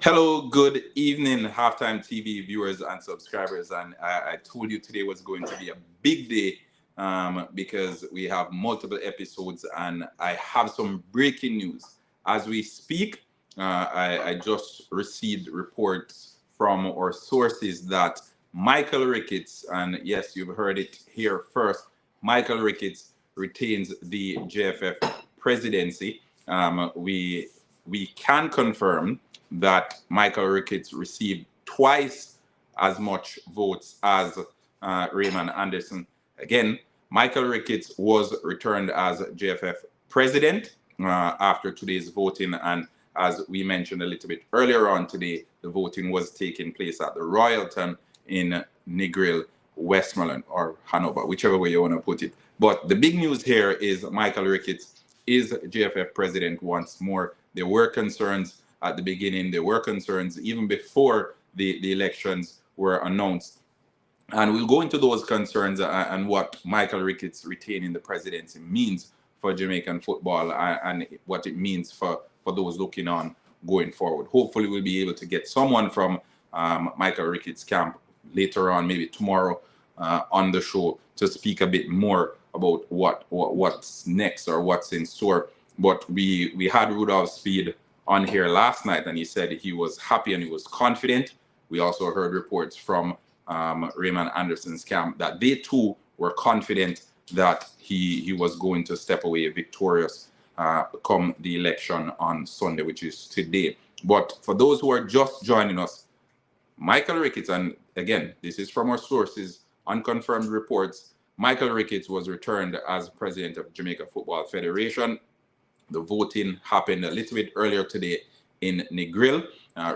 Hello, good evening, Halftime TV viewers and subscribers. And I told you today was going to be a big day because we have multiple episodes and I have some breaking news. As we speak, I just received reports from our sources that Michael Ricketts, and yes, you've heard it here first, Michael Ricketts retains the JFF presidency. We can confirm that Michael Ricketts received twice as much votes as Raymond Anderson. Again, Michael Ricketts was returned as JFF president after today's voting, and as we mentioned a little bit earlier on today, the voting was taking place at the Royalton in Negril, Westmoreland, or Hanover, whichever way you want to put it. But the big news here is Michael Ricketts is JFF president once more. There were concerns at the beginning. There were concerns even before the elections were announced. And we'll go into those concerns and what Michael Ricketts retaining the presidency means for Jamaican football and what it means for those looking on going forward. Hopefully we'll be able to get someone from Michael Ricketts' camp later on, maybe tomorrow, on the show to speak a bit more about what's next or what's in store. But we had Rudolph Speed on here last night, and he said he was happy and he was confident. We also heard reports from Raymond Anderson's camp that they too were confident that he was going to step away victorious come the election on Sunday, which is today. But for those who are just joining us, Michael Ricketts, and again, this is from our sources, unconfirmed reports, Michael Ricketts was returned as president of Jamaica Football Federation. The voting happened a little bit earlier today in Negril.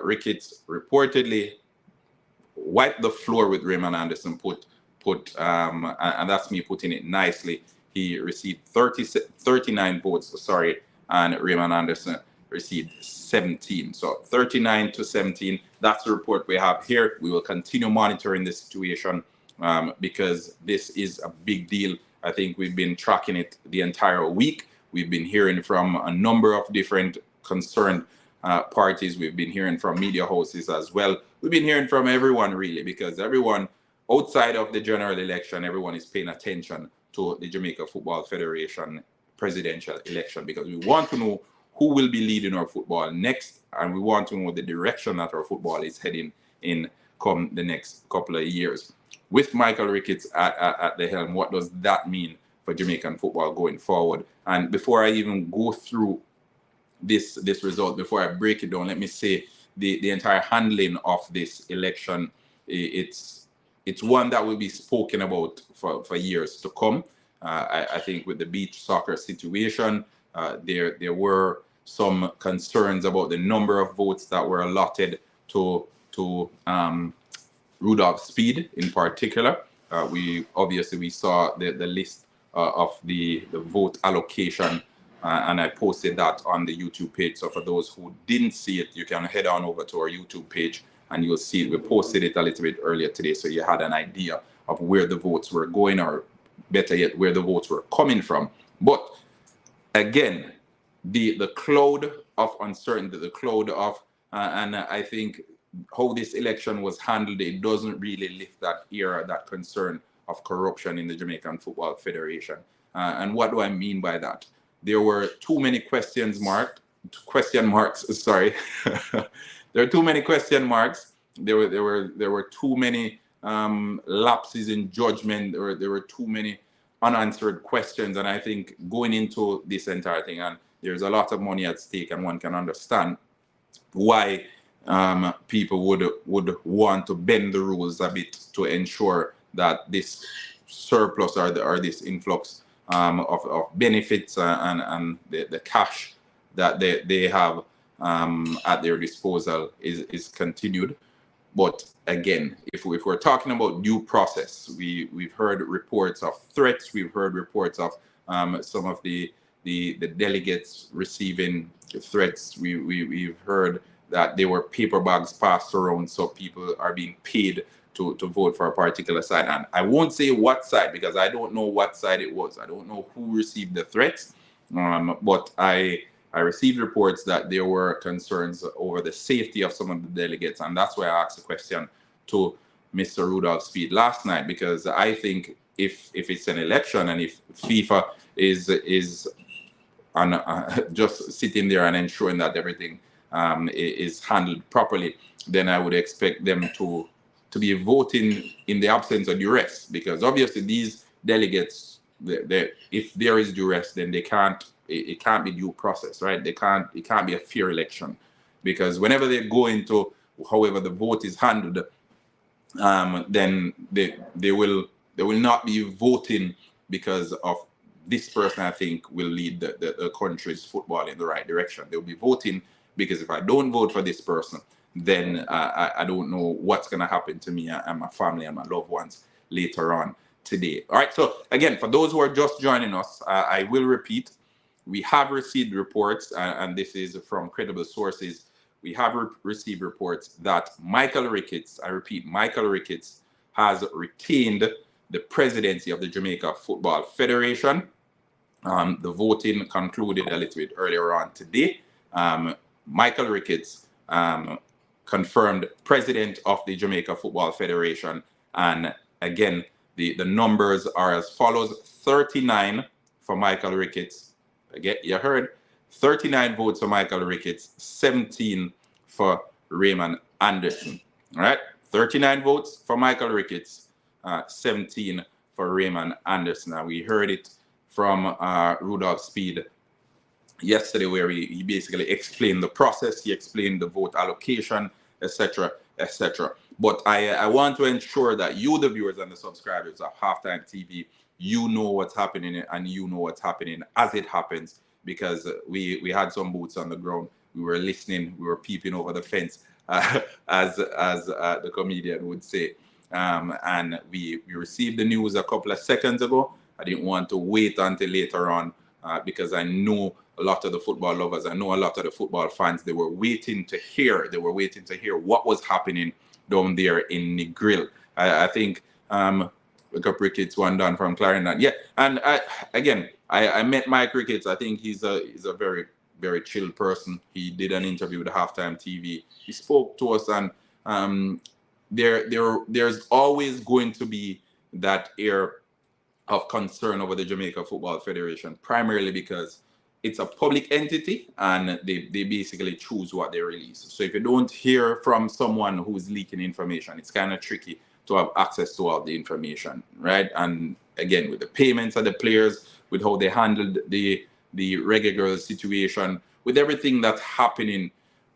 Ricketts reportedly wiped the floor with Raymond Anderson, and that's me putting it nicely. He received 39 votes, and Raymond Anderson received 17. So 39 to 17, that's the report we have here. We will continue monitoring the situation because this is a big deal. I think we've been tracking it the entire week. We've been hearing from a number of different concerned parties. We've been hearing from media houses as well. We've been hearing from everyone, really, because everyone outside of the general election, everyone is paying attention to the Jamaica Football Federation presidential election because we want to know who will be leading our football next, and we want to know the direction that our football is heading in come the next couple of years. With Michael Ricketts at the helm, what does that mean for Jamaican football going forward? And before I even go through this result, before I break it down, let me say the entire handling of this election, it's one that will be spoken about for years to come. I think with the beach soccer situation, there were some concerns about the number of votes that were allotted to Rudolph Speed in particular. We saw the list of the vote allocation, and I posted that on the YouTube page. So for those who didn't see it, you can head on over to our YouTube page and you'll see it. We posted it a little bit earlier today, so you had an idea of where the votes were going, or better yet, where the votes were coming from. But again, the cloud of uncertainty, the cloud of, and I think how this election was handled, it doesn't really lift that air, that concern of corruption in the Jamaican Football Federation. And what do I mean by that? There were too many question marks. There are too many question marks. There were too many lapses in judgment. There were too many unanswered questions. And I think going into this entire thing, and there's a lot of money at stake, and one can understand why people would want to bend the rules a bit to ensure that this surplus or this influx of benefits and the cash that they have at their disposal is continued. But again, if we're talking about due process, we've heard reports of threats. We've heard reports of some of the delegates receiving threats. We've heard that there were paper bags passed around, so people are being paid to vote for a particular side. And I won't say what side, because I don't know what side it was. I don't know who received the threats, but I I received reports that there were concerns over the safety of some of the delegates, and that's why I asked the question to Mr. Rudolph Speed last night, because I think if it's an election and if FIFA is on just sitting there and ensuring that everything is handled properly, then I would expect them to be voting in the absence of duress, because obviously these delegates, if there is duress, then it can't be due process, right? It can't be a fair election, because whenever they go into however the vote is handled, then they will not be voting because of this person, I think, will lead the country's football in the right direction. They'll be voting because if I don't vote for this person, then I don't know what's going to happen to me and my family and my loved ones later on today. All right, so again, for those who are just joining us, I will repeat, we have received reports, and this is from credible sources. We have received reports that Michael Ricketts, I repeat, Michael Ricketts has retained the presidency of the Jamaica Football Federation. The voting concluded a little bit earlier on today. Michael Ricketts confirmed president of the Jamaica Football Federation. And again, the numbers are as follows: 39 for Michael Ricketts. Again, you heard, 39 votes for Michael Ricketts, 17 for Raymond Anderson. All right, 39 votes for Michael Ricketts, 17 for Raymond Anderson. Now, we heard it from Rudolph Speed yesterday, where he basically explained the process, he explained the vote allocation, etc., etc. But I want to ensure that you, the viewers and the subscribers of Halftime TV, you know what's happening and you know what's happening as it happens, because we had some boots on the ground. We were listening, we were peeping over the fence, as the comedian would say. And we received the news a couple of seconds ago. I didn't want to wait until later on, because I know a lot of the football lovers, I know a lot of the football fans, they were waiting to hear what was happening down there in the grill. I think Ricketts one done from Clarendon. Yeah, and I met Mike Ricketts. I think he's a very, very chill person. He did an interview with Halftime TV. He spoke to us, and there's always going to be that air of concern over the Jamaica Football Federation, primarily because it's a public entity and they basically choose what they release. So if you don't hear from someone who's leaking information, it's kind of tricky to have access to all the information, right? And again, with the payments of the players, with how they handled the Reggae Girls situation, with everything that's happening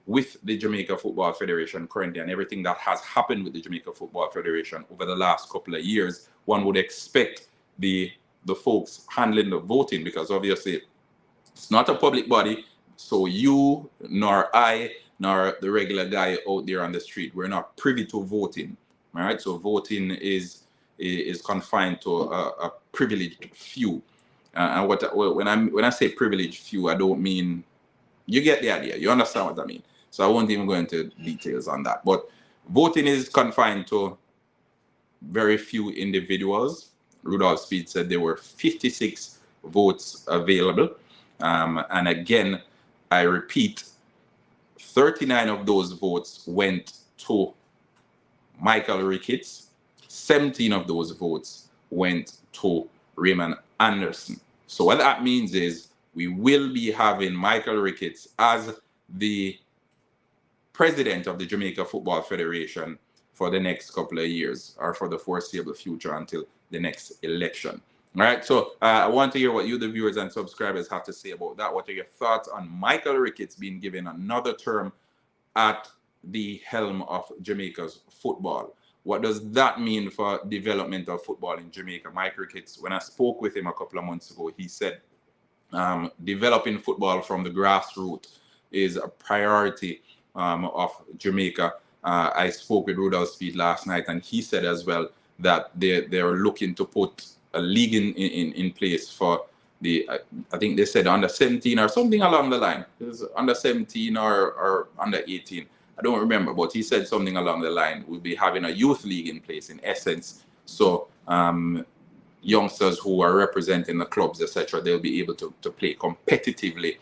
with the Jamaica Football Federation currently, and everything that has happened with the Jamaica Football Federation over the last couple of years, one would expect the folks handling the voting, because obviously it's not a public body, so you nor I nor the regular guy out there on the street, we're not privy to voting. All right, so voting is confined to a privileged few. And when I say privileged few, I don't mean, you get the idea, you understand what I mean. So I won't even go into details on that. But voting is confined to very few individuals. Rudolph Speed said there were 56 votes available. And again, I repeat, 39 of those votes went to Michael Ricketts. 17 of those votes went to Raymond Anderson. So what that means is we will be having Michael Ricketts as the president of the Jamaica Football Federation for the next couple of years, or for the foreseeable future until the next election. All right, so I want to hear what you, the viewers and subscribers, have to say about that. What are your thoughts on Michael Ricketts being given another term at the helm of Jamaica's football? What does that mean for development of football in Jamaica? Mike Ricketts, when I spoke with him a couple of months ago, he said developing football from the grassroots is a priority of Jamaica. I spoke with Rudolph Speed last night, and he said as well that they're looking to put a league in place for the, I think they said under 17 or something along the line. It was under 17 or under 18. I don't remember, but he said something along the line. We'll be having a youth league in place, in essence. So youngsters who are representing the clubs, etc., they'll be able to play competitively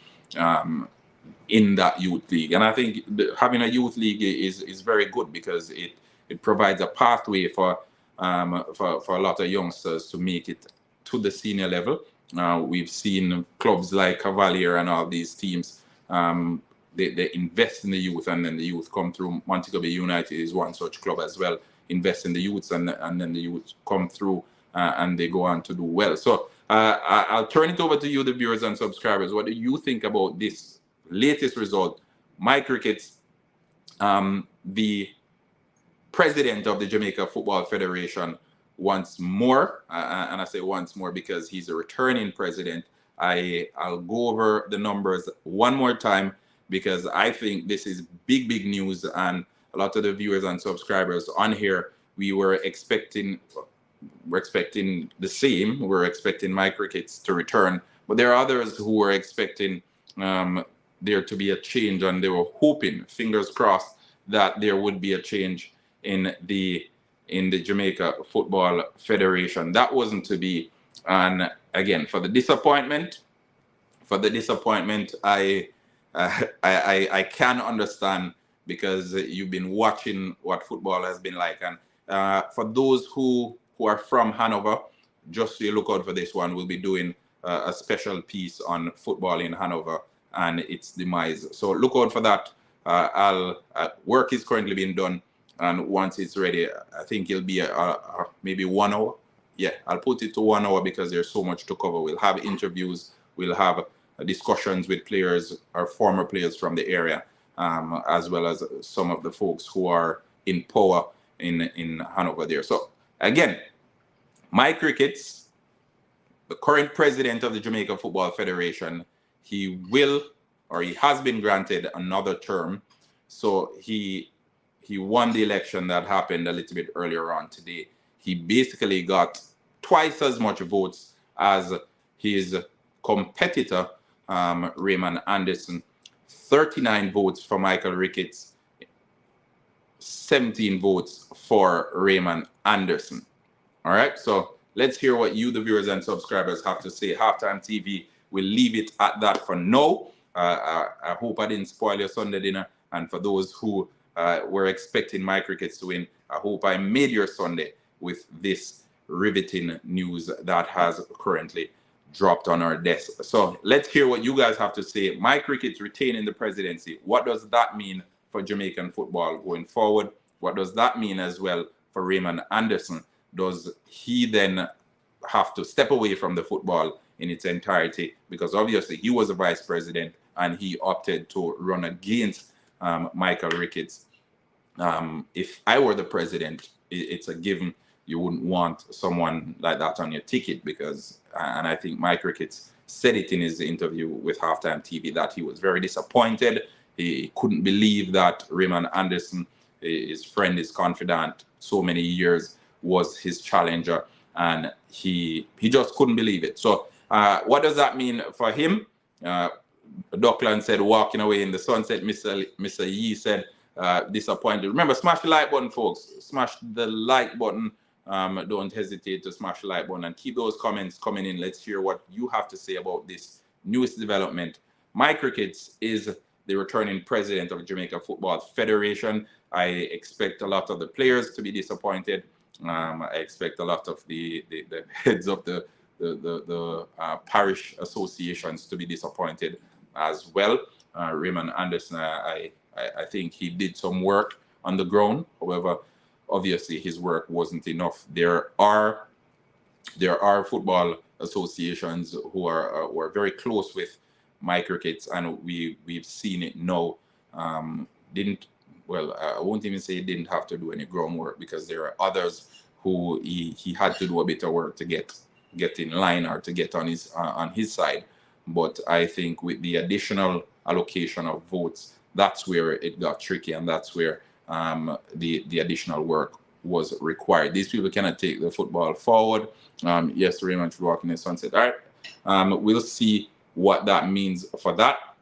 in that youth league. And I think having a youth league is very good because it provides a pathway for a lot of youngsters to make it to the senior level. We've seen clubs like Cavalier and all these teams. They invest in the youth, and then the youth come through. Montego Bay United is one such club as well. Invest in the youths, and then the youth come through and they go on to do well. So I'll turn it over to you, the viewers and subscribers. What do you think about this latest result? Mike Ricketts, the president of the Jamaica Football Federation, once more, and I say once more because he's a returning president. I'll go over the numbers one more time because I think this is big news, and a lot of the viewers and subscribers on here, we're expecting the same. We're expecting Mike Ricketts to return, but there are others who were expecting there to be a change, and they were hoping, fingers crossed, that there would be a change in the Jamaica Football Federation. That wasn't to be, and again, for the disappointment, I can understand, because you've been watching what football has been like. And for those who are from Hanover, just so you look out for this one, we'll be doing a special piece on football in Hanover and its demise. So look out for that. Work is currently being done, and once it's ready, I think it'll be maybe 1 hour. Yeah, I'll put it to 1 hour because there's so much to cover. We'll have interviews, we'll have discussions with players or former players from the area, as well as some of the folks who are in power in Hanover there. So again, Mike Ricketts, the current president of the Jamaica Football Federation, he has been granted another term. So he won the election that happened a little bit earlier on today. He basically got twice as much votes as his competitor, Raymond Anderson. 39 votes for Michael Ricketts, 17 votes for Raymond Anderson. All right, so let's hear what you, the viewers and subscribers, have to say. Halftime TV, we'll leave it at that for now. I hope I didn't spoil your Sunday dinner. And for those who were expecting Mike Ricketts to win, I hope I made your Sunday with this riveting news that has currently dropped on our desk. So let's hear what you guys have to say. Mike Ricketts retaining the presidency. What does that mean for Jamaican football going forward? What does that mean as well for Raymond Anderson? Does he then have to step away from the football in its entirety? Because obviously he was a vice president and he opted to run against Michael Ricketts. If I were the president, it's a given. You wouldn't want someone like that on your ticket because, and I think Mike Ricketts said it in his interview with Halftime TV, that he was very disappointed. He couldn't believe that Raymond Anderson, his friend, his confidant, so many years, was his challenger, and he just couldn't believe it. So what does that mean for him? Duckland said walking away in the sunset. Mr. Yee said disappointed. Remember, smash the like button, folks. Smash the like button. Don't hesitate to smash the like button and keep those comments coming in. Let's hear what you have to say about this newest development. Mike Ricketts is the returning president of Jamaica Football Federation. I expect a lot of the players to be disappointed. I expect a lot of the heads of the parish associations to be disappointed as well. Raymond Anderson, I think he did some work on the ground. However, obviously his work wasn't enough. There are football associations who are very close with Mike Ricketts, and we've seen it now. I won't even say he didn't have to do any groundwork, because there are others who he had to do a bit of work to get in line or to get on his side. But I think with the additional allocation of votes, that's where it got tricky, and that's where the additional work was required. These people cannot take the football forward. Yes, Raymond should walk in the sunset. All right, we'll see what that means for that.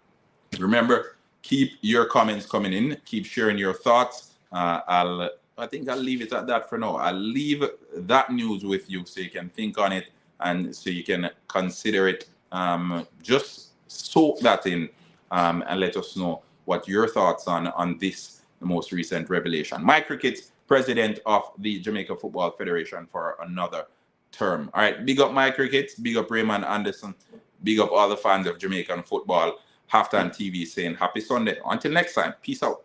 Remember, keep your comments coming in. Keep sharing your thoughts. I think I'll leave it at that for now. I'll leave that news with you so you can think on it and so you can consider it. Just soak that in and let us know what your thoughts on this, the most recent revelation. Mike Ricketts, president of the Jamaica Football Federation for another term. All right, big up Mike Ricketts, big up Raymond Anderson, big up all the fans of Jamaican football. Halftime TV saying happy Sunday. Until next time, peace out.